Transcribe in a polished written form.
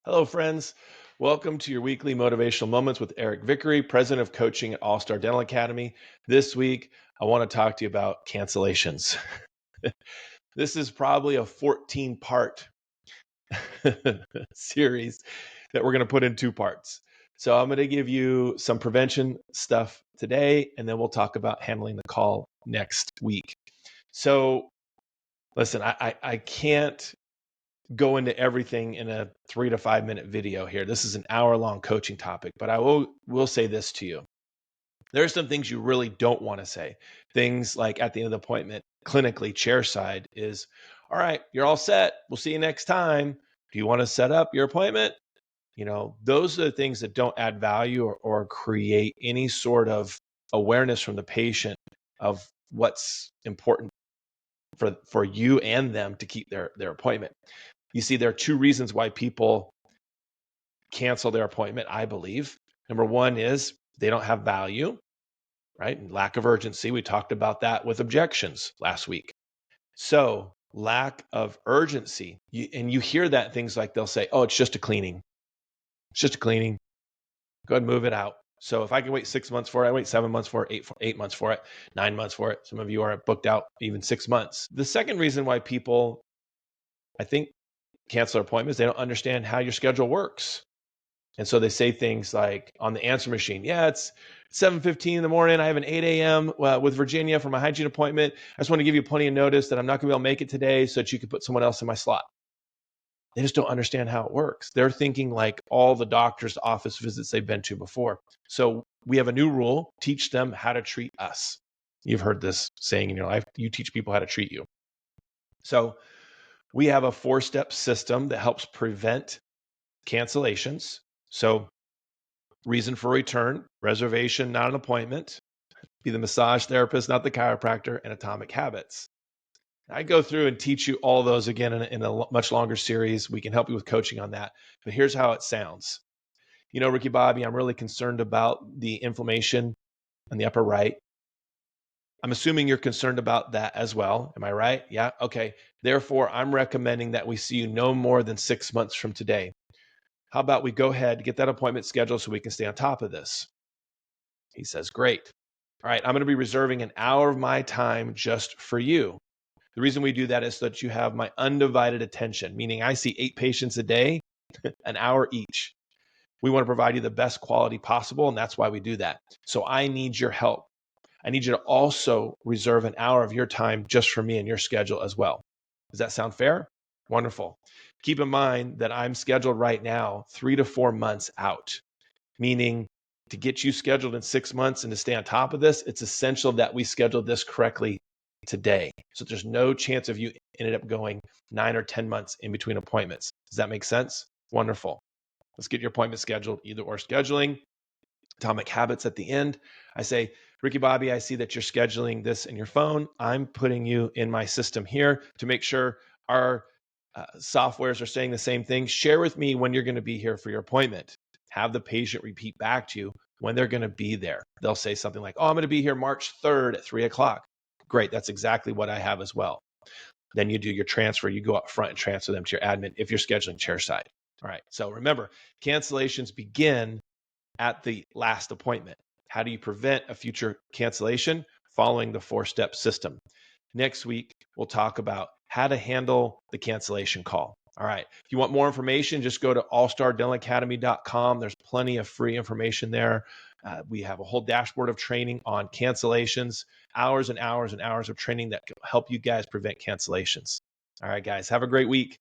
Hello, friends. Welcome to your weekly motivational moments with Eric Vickery, president of coaching at All Star Dental Academy. This week, I want to talk to you about cancellations. This is probably a 14-part series that we're going to put in two parts. So I'm going to give you some prevention stuff today, and then we'll talk about handling the call next week. So listen, I can't go into everything in a 3 to 5 minute video here. This is an hour-long coaching topic, but I will say this to you. There are some things you really don't want to say. Things like at the end of the appointment, clinically, chair side is, all right, you're all set. We'll see you next time. Do you want to set up your appointment? Those are the things that don't add value or create any sort of awareness from the patient of what's important for you and them to keep their appointment. You see, there are two reasons why people cancel their appointment, I believe. Number one is they don't have value, right? And lack of urgency. We talked about that with objections last week. So, lack of urgency. And you hear that things like they'll say, oh, it's just a cleaning. It's just a cleaning. Go ahead and move it out. So if I can wait 6 months for it, I wait 7 months for it, 8 months for it, 9 months for it. Some of you are booked out even 6 months. The second reason why people, I think, cancel their appointments, they don't understand how your schedule works. And so they say things like on the answer machine, yeah, it's 7:15 in the morning. I have an 8 a.m. With Virginia for my hygiene appointment. I just want to give you plenty of notice that I'm not going to be able to make it today so that you can put someone else in my slot. They just don't understand how it works. They're thinking like all the doctor's office visits they've been to before. So we have a new rule, teach them how to treat us. You've heard this saying in your life, you teach people how to treat you. So we have a 4-step system that helps prevent cancellations. So reason for return, reservation, not an appointment, be the massage therapist, not the chiropractor, and atomic habits. I go through and teach you all those again in a much longer series. We can help you with coaching on that. But here's how it sounds. Ricky Bobby, I'm really concerned about the inflammation in the upper right. I'm assuming you're concerned about that as well. Am I right? Yeah. Okay. Therefore, I'm recommending that we see you no more than 6 months from today. How about we go ahead, get that appointment scheduled so we can stay on top of this? He says, great. All right, I'm going to be reserving an hour of my time just for you. The reason we do that is so that you have my undivided attention, meaning I see 8 patients a day, an hour each. We want to provide you the best quality possible, and that's why we do that. So I need your help. I need you to also reserve an hour of your time just for me in your schedule as well. Does that sound fair? Wonderful. Keep in mind that I'm scheduled right now 3 to 4 months out, meaning to get you scheduled in 6 months and to stay on top of this, it's essential that we schedule this correctly today. So there's no chance of you ended up going 9 or 10 months in between appointments. Does that make sense? Wonderful. Let's get your appointment scheduled, either or scheduling. Atomic habits at the end. I say, Ricky Bobby, I see that you're scheduling this in your phone. I'm putting you in my system here to make sure our softwares are saying the same thing. Share with me when you're going to be here for your appointment. Have the patient repeat back to you when they're going to be there. They'll say something like, oh, I'm going to be here March 3rd at 3 o'clock. Great. That's exactly what I have as well. Then you do your transfer. You go up front and transfer them to your admin if you're scheduling chairside. All right. So remember, cancellations begin at the last appointment. How do you prevent a future cancellation? Following the 4-step system. Next week, we'll talk about how to handle the cancellation call. All right. If you want more information, just go to allstardentalacademy.com. There's plenty of free information there. We have a whole dashboard of training on cancellations, hours and hours and hours of training that can help you guys prevent cancellations. All right, guys, have a great week.